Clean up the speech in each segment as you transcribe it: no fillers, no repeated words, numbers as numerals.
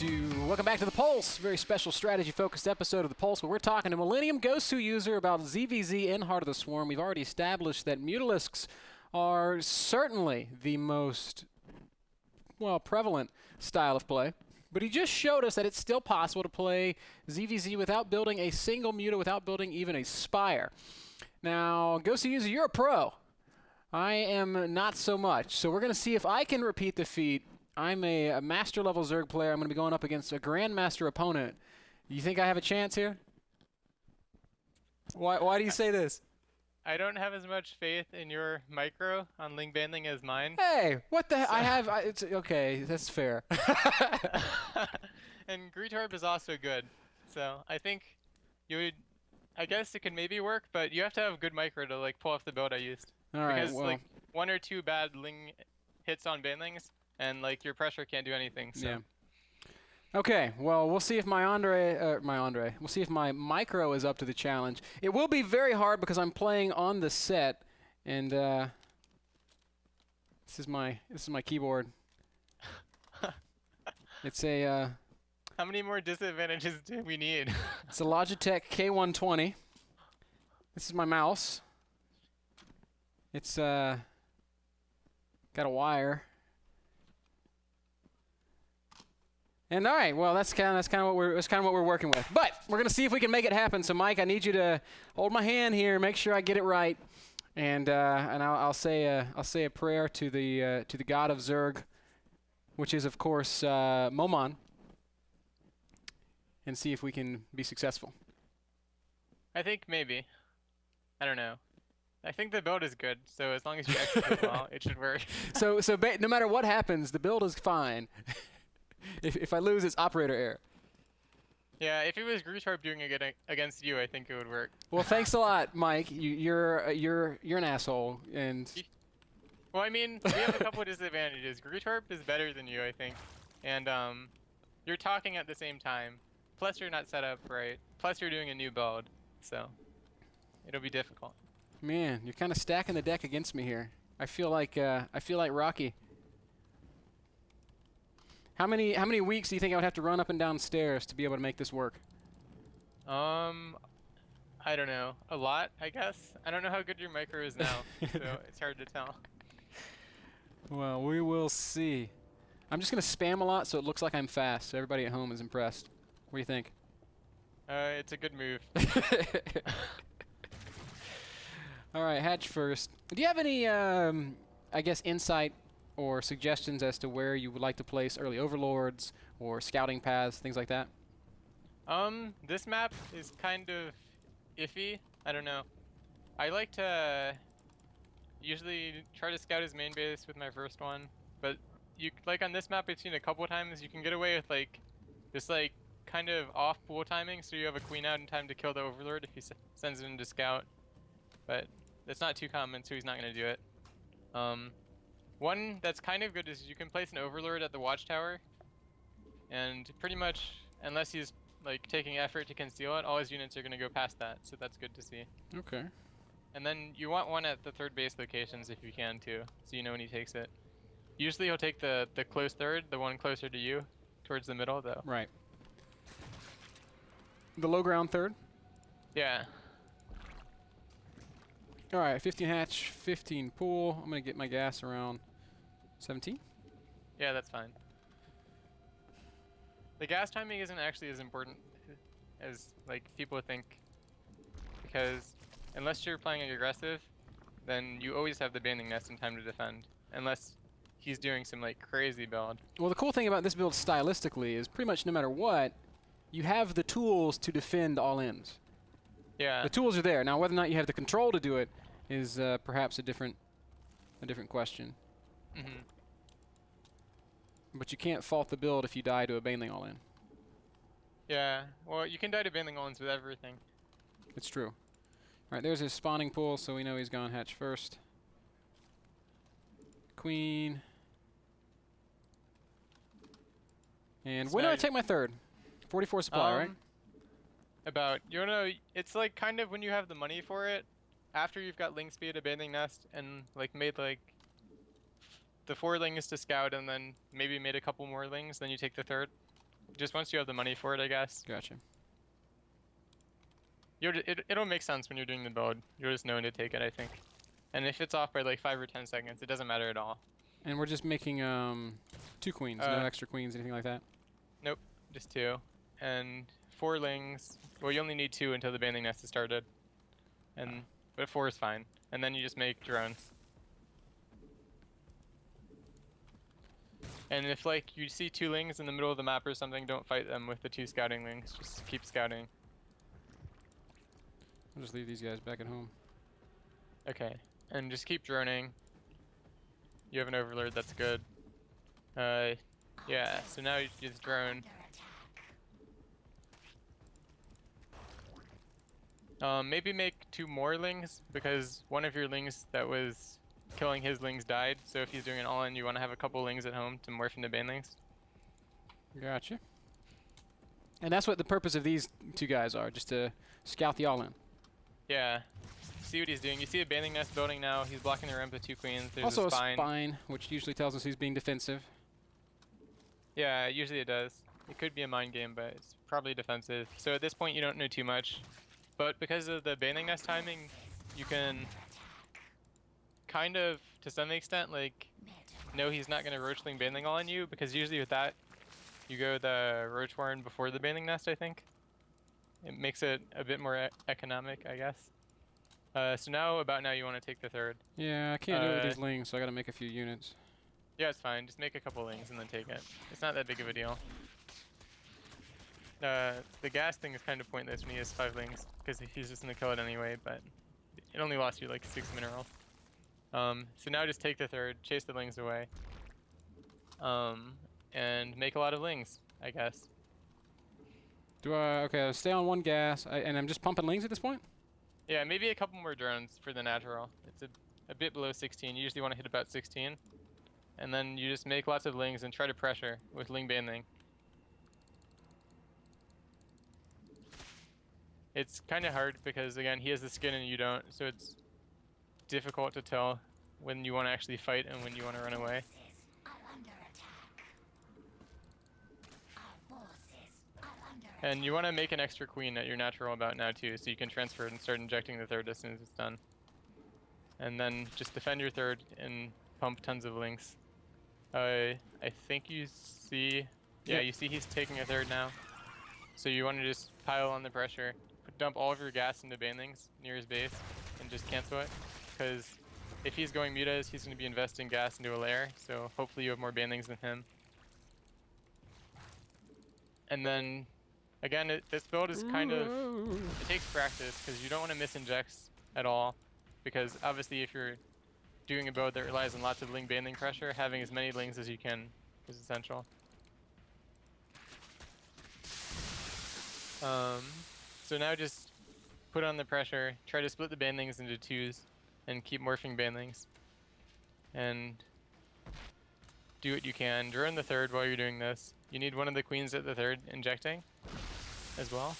Welcome back to The Pulse, very special strategy-focused episode of The Pulse, where we're talking to Millennium Ghost user about ZvZ in Heart of the Swarm. We've already established that Mutalisks are certainly the most, well, prevalent style of play. But he just showed us that it's still possible to play ZvZ without building a single Muta, without building even a Spire. Now, Ghost user, you're a pro. I am not so much. So we're going to see if I can repeat the feat. I'm a master level Zerg player. I'm going to be going up against a grandmaster opponent. You think I have a chance here? Why do you say this? I don't have as much faith in your micro on Ling Banling as mine. Hey, what the? So it's okay. That's fair. And Greetorb is also good, so I think you would. I guess it could maybe work, but you have to have good micro to like pull off the build I used. All right. Because well, like 1 or 2 bad Ling hits on Banlings, and like your pressure can't do anything. So. Yeah. Okay, well, we'll see if we'll see if my micro is up to the challenge. It will be very hard because I'm playing on the set, and this is my keyboard. It's a How many more disadvantages do we need? It's a Logitech K120. This is my mouse. It's got a wire. And all right, well, that's kind of what we're working with. But we're gonna see if we can make it happen. So, Mike, I need you to hold my hand here, make sure I get it right, and I'll say a prayer to the god of Zerg, which is of course Momon, and see if we can be successful. I think maybe. I don't know. I think the build is good, so as long as you execute well, it should work. So no matter what happens, the build is fine. If I lose, it's operator error. Yeah, if it was Greetorb doing it against you, I think it would work. Well, thanks a lot, Mike. You're an asshole, and. Well, I mean, we have a couple of disadvantages. Greetorb is better than you, I think, and you're talking at the same time. Plus, you're not set up right. Plus, you're doing a new build, so it'll be difficult. Man, you're kind of stacking the deck against me here. I feel like Rocky. How many weeks do you think I would have to run up and down stairs to be able to make this work? I don't know. A lot, I guess. I don't know how good your micro is now, so it's hard to tell. Well, we will see. I'm just going to spam a lot so it looks like I'm fast, so everybody at home is impressed. What do you think? It's a good move. All right, hatch first. Do you have any, I guess, insight or suggestions as to where you would like to place early overlords or scouting paths, things like that? This map is kind of iffy. I don't know. I like to usually try to scout his main base with my first one, but like on this map I've seen a couple times you can get away with like this like kind of off pool timing, so you have a queen out in time to kill the overlord if he sends it into scout. But that's not too common, so he's not going to do it. One that's kind of good is you can place an overlord at the watchtower, and pretty much, unless he's like taking effort to conceal it, all his units are going to go past that, so that's good to see. Okay. And then you want one at the third base locations if you can too, so you know when he takes it. Usually he'll take the close third, the one closer to you, towards the middle though. Right. The low ground third? Yeah. All right, 15 hatch, 15 pool. I'm going to get my gas around 17. Yeah, that's fine. The gas timing isn't actually as important as like people think, because unless you're playing aggressive, then you always have the banding nest in time to defend, unless he's doing some like crazy build. Well, the cool thing about this build stylistically is pretty much no matter what, you have the tools to defend all ends. Yeah. The tools are there. Now, whether or not you have the control to do it is perhaps a different question. Mm-hmm. But you can't fault the build if you die to a Baneling all-in. Yeah. Well, you can die to banding all-ins with everything. It's true. All right, there's his spawning pool, so we know he's gone hatch first. Queen. And when do I take my third? 44 supply, right? About, you know, it's like kind of when you have the money for it, after you've got Ling Speed, a banding nest, and like made like the 4 lings to scout, and then maybe made a couple more lings, then you take the third. Just once you have the money for it, I guess. Gotcha. It'll make sense when you're doing the build. You'll just know when to take it, I think. And if it's off by like 5 or 10 seconds, it doesn't matter at all. And we're just making 2 queens, no extra queens, anything like that? Nope, just 2. And 4 lings. Well, you only need 2 until the banding nest is started. And but 4 is fine. And then you just make drones. And if like you see 2 lings in the middle of the map or something, don't fight them with the 2 scouting lings. Just keep scouting. I'll just leave these guys back at home. Okay, and just keep droning. You have an overlord, that's good. Yeah, so now you just drone. Maybe make 2 more lings, because one of your lings that was killing his lings died, so if he's doing an all-in, you want to have a couple lings at home to morph into banelings. Gotcha. And that's what the purpose of these 2 guys are, just to scout the all-in. Yeah. See what he's doing. You see a banding nest building now. He's blocking the ramp with 2 queens. There's Also a spine. Which usually tells us he's being defensive. Yeah, usually it does. It could be a mind game, but it's probably defensive. So at this point, you don't know too much. But because of the banding nest timing, you can kind of, to some extent, like, know he's not going to roachling banding all on you, because usually with that, you go the roach warren before the banding nest, I think. It makes it a bit more economic, I guess. So now you want to take the 3rd. Yeah, I can't do it with these lings, so I gotta make a few units. Yeah, it's fine. Just make a couple lings and then take it. It's not that big of a deal. The gas thing is kind of pointless when he has 5 lings, because he's just gonna kill it anyway, but it only lasts you like 6 minerals. So now just take the 3rd, chase the lings away, and make a lot of lings, I guess. Okay, I'll stay on 1 gas, and I'm just pumping lings at this point? Yeah, maybe a couple more drones for the natural. It's a bit below 16. You usually want to hit about 16. And then you just make lots of lings and try to pressure with ling banding. It's kind of hard because, again, he has the skin and you don't, so it's difficult to tell when you want to actually fight and when you want to run away. And you want to make an extra queen at your natural about now too, so you can transfer it and start injecting the 3rd as soon as it's done. And then just defend your 3rd and pump tons of lings. I think you see, yeah, you see he's taking a 3rd now. So you want to just pile on the pressure, dump all of your gas into banelings near his base, and just cancel it. Because if he's going mutas, he's going to be investing gas into a lair, so hopefully you have more banelings than him. And then again, this build is kind of, it takes practice, because you don't want to miss injects at all, because obviously if you're doing a build that relies on lots of ling banding pressure, having as many lings as you can is essential. So now just put on the pressure, try to split the bandlings into 2s, and keep morphing bandlings. And do what you can. Drone the 3rd while you're doing this. You need one of the queens at the 3rd injecting as well.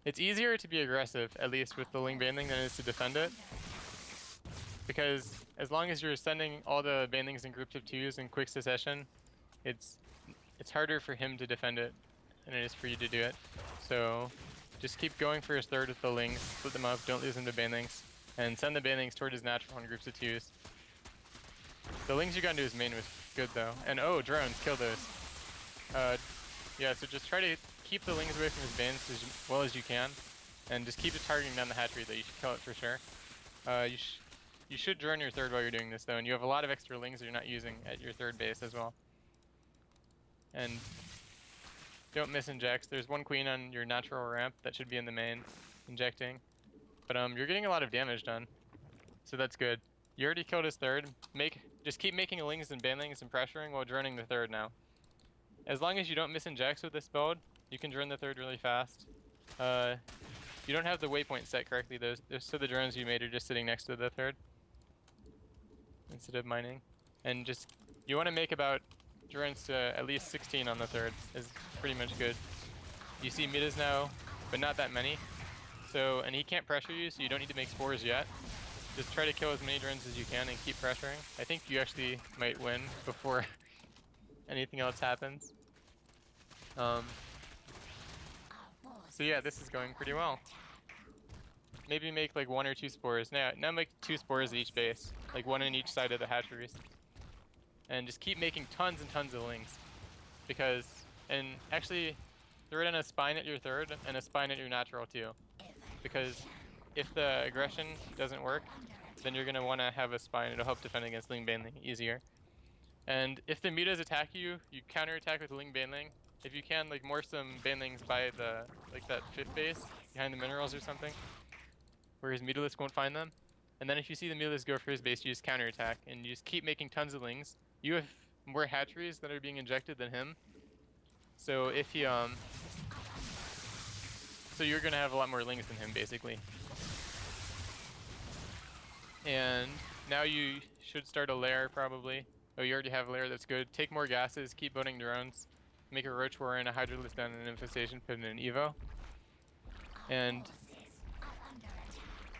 It's easier to be aggressive, at least with the ling banding, than it is to defend it. Because as long as you're sending all the bandings in groups of 2s in quick succession, it's harder for him to defend it than it is for you to do it. So just keep going for his 3rd with the lings, split them up, don't lose them to bandings, and send the bandings toward his natural in groups of 2s. The lings you got into his main was good though. And oh, drones, kill those. Yeah, so just try to keep the lings away from his bands as well as you can, and just keep it targeting down the hatchery that you should kill it for sure. You should drone your 3rd while you're doing this though, and you have a lot of extra lings that you're not using at your 3rd base as well. And don't miss injects. There's 1 queen on your natural ramp that should be in the main injecting. But you're getting a lot of damage done, so that's good. You already killed his 3rd. Just keep making lings and banlings and pressuring while droning the 3rd now. As long as you don't miss injects with this build, you can drone the 3rd really fast. You don't have the waypoint set correctly though, so the drones you made are just sitting next to the 3rd instead of mining. And just, you want to make about drones to at least 16 on the 3rd is pretty much good. You see mutas now, but not that many. So, and he can't pressure you, so you don't need to make spores yet. Just try to kill as many drones as you can and keep pressuring. I think you actually might win before anything else happens. So yeah, this is going pretty well. Maybe make like 1 or 2 spores. Now make 2 spores at each base, like 1 on each side of the hatcheries, and just keep making tons and tons of lings. And actually, throw in a spine at your third and a spine at your natural too, because if the aggression doesn't work, then you're gonna want to have a spine. It'll help defend against Ling Baneling easier. And if the mutas attack you, you counterattack with Ling Baneling. If you can, like morph some Banelings by the that 5th base behind the minerals or something, where his Mutalisk won't find them. And then if you see the Mutalisk go for his base, you just counterattack and you just keep making tons of lings. You have more hatcheries that are being injected than him. So if he so you're gonna have a lot more lings than him basically. And now you should start a lair probably. Oh, you already have a lair, that's good. Take more gases, keep boating drones, make a Roach Warren, a Hydralisk down, an Infestation Pit, and an Evo. And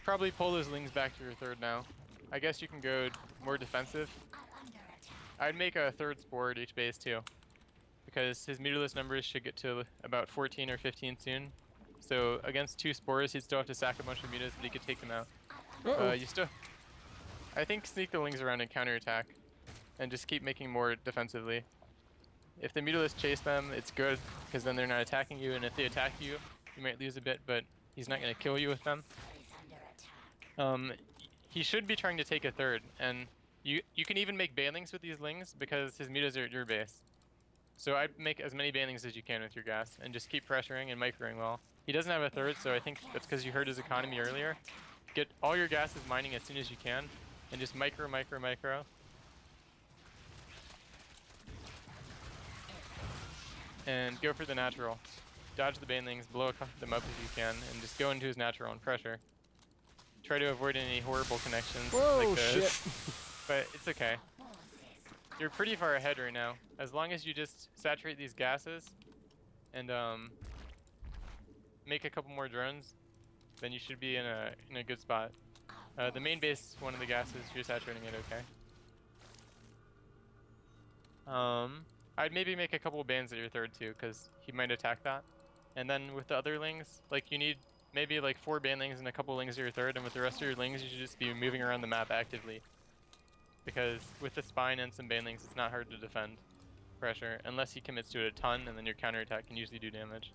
probably pull those lings back to your third now. I guess you can go more defensive. I'd make a 3rd spore at each base too, because his Mutalisk numbers should get to about 14 or 15 soon. So against 2 spores, he'd still have to sack a bunch of mutas, but he could take them out. I think sneak the lings around and counterattack, and just keep making more defensively. If the Mutalisk chase them, it's good, because then they're not attacking you, and if they attack you, you might lose a bit, but he's not going to kill you with them. He should be trying to take a 3rd, and you can even make Banelings with these lings, because his mutas are at your base. So I'd make as many Banelings as you can with your gas, and just keep pressuring and microing well. He doesn't have a 3rd, so I think that's because you hurt his economy earlier. Get all your gases mining as soon as you can, and just micro. And go for the natural. Dodge the Banelings, blow them up if you can, and just go into his natural and pressure. Try to avoid any horrible connections like this. Shit. But it's okay. You're pretty far ahead right now. As long as you just saturate these gases and make a couple more drones, then you should be in a good spot. The main base, one of the gases, you're saturating it okay. I'd maybe make a couple bands at your 3rd too, because he might attack that. And then with the other lings, like you need maybe like 4 Banelings and a couple lings at your 3rd, and with the rest of your lings, you should just be moving around the map actively. Because with the spine and some Banelings, it's not hard to defend pressure, unless he commits to it a ton, and then your counterattack can usually do damage.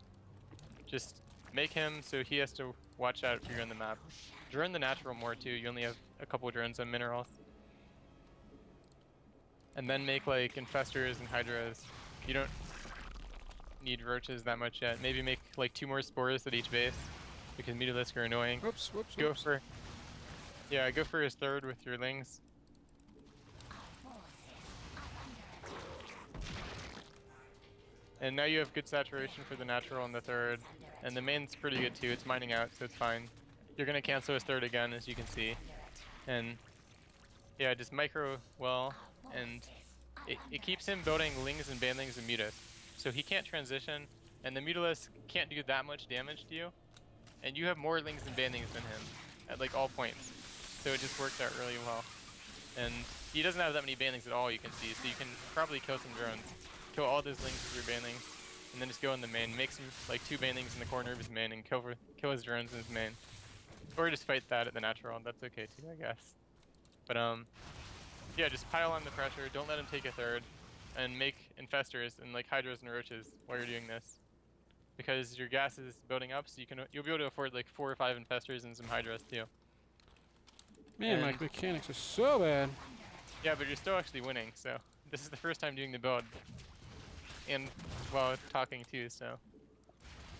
Just make him so he has to watch out if you're on the map. Drone the natural more too, you only have a couple drones on minerals. And then make like infestors and hydras. You don't need roaches that much yet. Maybe make like 2 more spores at each base, because Mutalisk are annoying. Go for his 3rd with your lings. And now you have good saturation for the natural on the 3rd, and the main's pretty good too. It's mining out, so it's fine. You're gonna cancel his 3rd again, as you can see. And yeah, just micro well, and it keeps him building lings and banelings and mutas. So he can't transition, and the Mutalisk can't do that much damage to you, and you have more lings and banelings than him at like all points. So it just worked out really well. And he doesn't have that many banelings at all, you can see, so you can probably kill some drones. Kill all those lings with your banelings, and then just go in the main. Make some like 2 banelings in the corner of his main, and kill his drones in his main. Or just fight that at the natural, that's okay too, I guess. But yeah, just pile on the pressure, don't let him take a 3rd, and make infestors and like hydras and roaches while you're doing this. Because your gas is building up, so you'll be able to afford like 4 or 5 infestors and some hydras too. Man, my mechanics are so bad. Yeah, but you're still actually winning, so this is the first time doing the build. And while talking too, so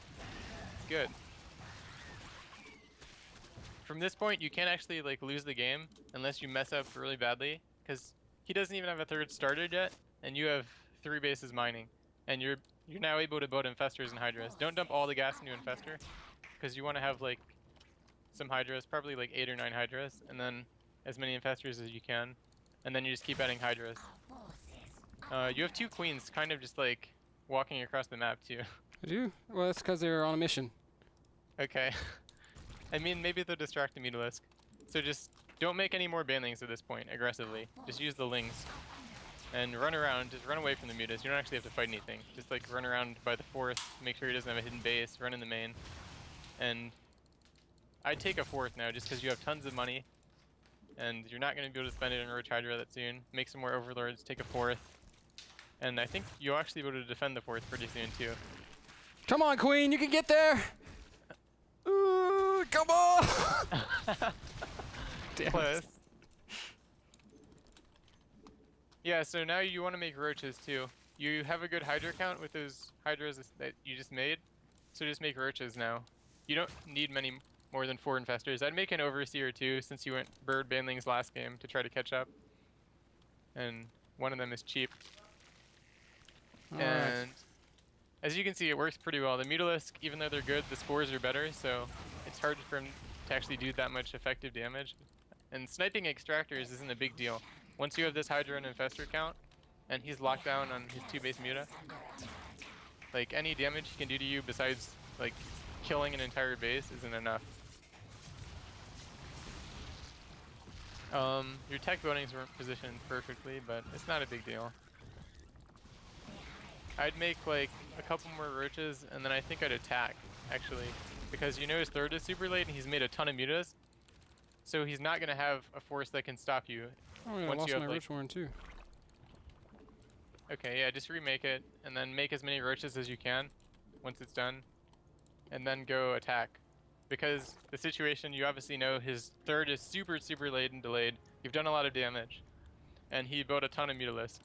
it's good. From this point, you can't actually like lose the game unless you mess up really badly, because he doesn't even have a 3rd started yet, and you have 3 bases mining, and you're now able to build infestors and hydras. Don't dump all the gas into infestor, because you want to have like some hydras, probably like 8 or 9 hydras, and then as many infestors as you can, and then you just keep adding hydras. You have 2 queens kind of just like walking across the map too. I do? Well, that's because they're on a mission. Okay. I mean, maybe they'll distract the Mutalisk. So just don't make any more banelings at this point aggressively. Just use the lings. and run around. Just run away from the mutas. You don't actually have to fight anything. Just like run around by the fourth, make sure he doesn't have a hidden base, run in the main. And I'd take a fourth now just because you have tons of money and you're not going to be able to spend it on Roach Hydra that soon. Make some more overlords, take a fourth. And I think you'll actually be able to defend the fourth pretty soon too. Come on, Queen, you can get there. Ooh, come on. Damn Close. it. Yeah, so now you want to make roaches too. You have a good Hydra count with those Hydras that you just made, so just make roaches now. You don't need many more than 4 infestors. I'd make an overseer too, since you went bird banlings last game to try to catch up. And one of them is cheap. All and right. as you can see, it works pretty well. The Mutalisk, even though they're good, the spores are better, so it's hard for him to actually do that much effective damage. And sniping extractors isn't a big deal. Once you have this Hydra and Infestor count, and he's locked down on his 2-base muta, like any damage he can do to you besides like killing an entire base isn't enough. Your tech buildings weren't positioned perfectly, but it's not a big deal. I'd make like a couple more roaches, and then I think I'd attack, actually. Because you know his third is super late, and he's made a ton of mutas. So he's not going to have a force that can stop you. Oh, yeah, I once lost you have, my like, Roach Warren too. Okay, yeah, just remake it, and then make as many roaches as you can once it's done. And then go attack. Because the situation, you obviously know his third is super, super late and delayed. You've done a lot of damage. And he built a ton of Mutalisk.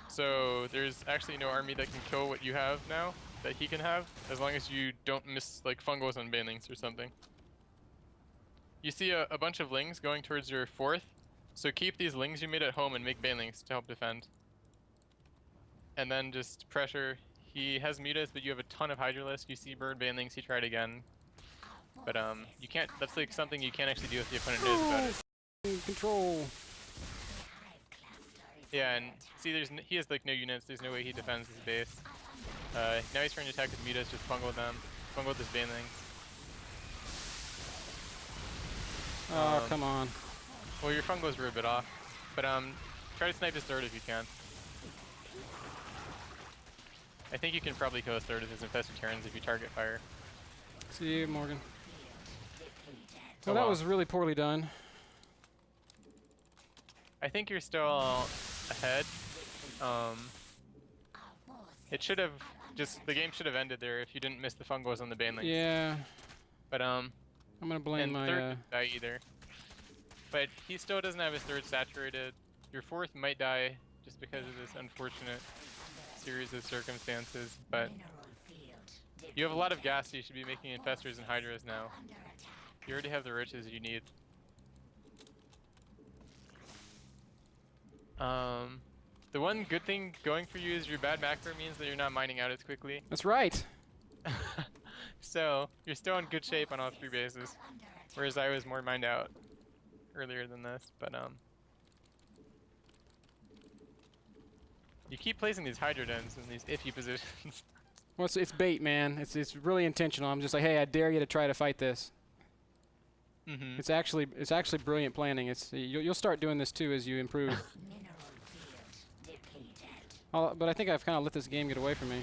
So there's actually no army that can kill what you have now, that he can have, as long as you don't miss like fungos on banelings or something. You see a bunch of lings going towards your fourth, so keep these lings you made at home and make banelings to help defend. And then just pressure. He has mutas, but you have a ton of Hydralisk. You see bird banelings, he tried again. But you can't, that's like something you can't actually do if the opponent knows about it. Control. Yeah, and see, he has like no units. There's no way he defends his base. Now he's trying to attack with mutas, just fungal them. Fungal this banelings. Oh, come on. Well, your fungos were a bit off, but try to snipe his third if you can. I think you can probably kill his third of his infested turns if you target fire. See you, Morgan. Well, that was really poorly done. I think you're still ahead. It should have the game should have ended there if you didn't miss the fungos on the banelings. Yeah. But I'm gonna blame and my. third didn't die either. But he still doesn't have his third saturated. Your fourth might die just because of this unfortunate series of circumstances. But you have a lot of gas, so you should be making infestors and hydras now. You already have the riches you need. The one good thing going for you is your bad macro means that you're not mining out as quickly. That's right. So you're still in good shape on all 3 bases, whereas I was more mined out earlier than this. But you keep placing these hydro dens in these iffy positions. Well, it's bait, man. It's really intentional. I'm just like, hey, I dare you to try to fight this. Mm-hmm. It's actually brilliant planning. You'll start doing this too as you improve. But I think I've kind of let this game get away from me.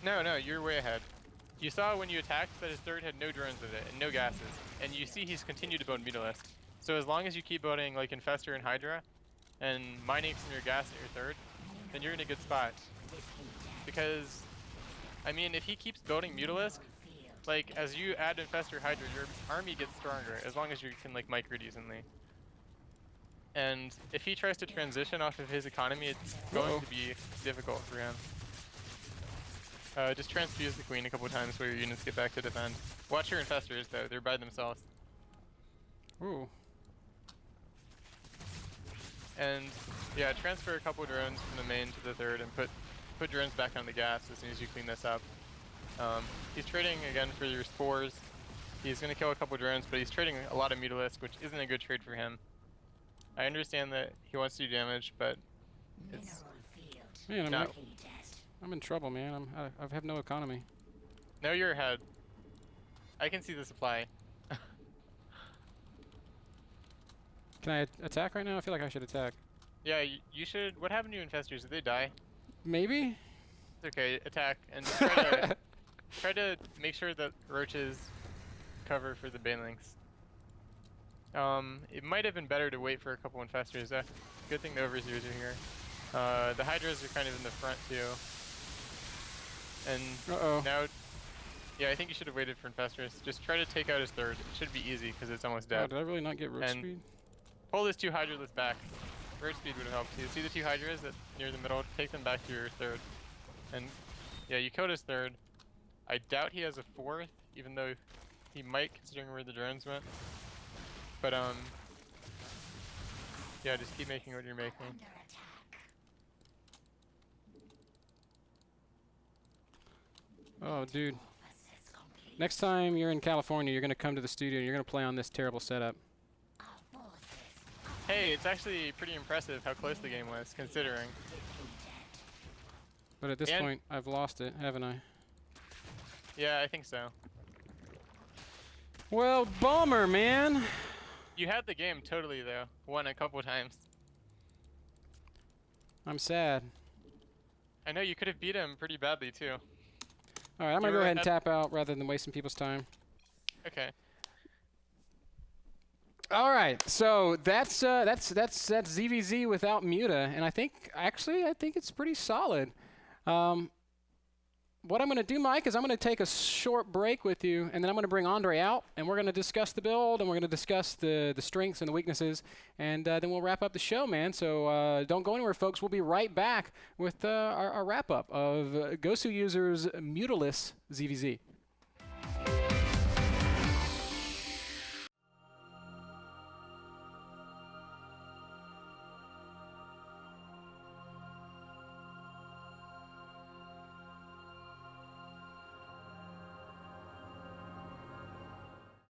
No, you're way ahead. You saw when you attacked that his third had no drones with it and no gases, and you see he's continued to build Mutalisk. So as long as you keep building like Infestor and Hydra, and mining from your gas at your third, then you're in a good spot. Because, I mean, if he keeps building Mutalisk, like as you add Infestor Hydra, your army gets stronger as long as you can like micro decently. And if he tries to transition off of his economy, it's going to be difficult for him. Just transfuse the queen a couple times so your units get back to defend. Watch your infestors though, they're by themselves. Ooh. And yeah, transfer a couple drones from the main to the third and put drones back on the gas as soon as you clean this up. He's trading again for your spores. He's going to kill a couple drones, but he's trading a lot of Mutalisk, which isn't a good trade for him. I understand that he wants to do damage, but it's Man, no. I'm in trouble, man. I have no economy. No, you're ahead. I can see the supply. Can I attack right now? I feel like I should attack. Yeah, you should. What happened to your infestors? Did they die? Maybe? It's okay. Attack and try to make sure that roaches cover for the banelings. It might have been better to wait for a couple infestors. Good thing the overseers are here. The hydras are kind of in the front too. And now, yeah, I think you should have waited for infestors. Just try to take out his third. It should be easy because it's almost dead. Oh, did I really not get roach speed? Pull his 2 hydralists back. Roach speed would have helped. You see the 2 hydras that near the middle? Take them back to your third. And yeah, you killed his third. I doubt he has a 4th, even though he might, considering where the drones went. But yeah, just keep making what you're making. Oh, dude. Next time you're in California, you're going to come to the studio and you're going to play on this terrible setup. Hey, it's actually pretty impressive how close the game was, considering. But at this point, I've lost it, haven't I? Yeah, I think so. Well, bummer, man. You had the game totally, though. Won a couple times. I'm sad. I know you could have beat him pretty badly, too. All right, I'm going to go ahead and tap out rather than wasting people's time. Okay. All right, so that's ZvZ without Muta, and I think it's pretty solid. What I'm going to do, Mike, is I'm going to take a short break with you, and then I'm going to bring Andre out, and we're going to discuss the build, and we're going to discuss the strengths and the weaknesses, and then we'll wrap up the show, man. So don't go anywhere, folks. We'll be right back with our wrap-up of Gosu users Mutalist ZvZ.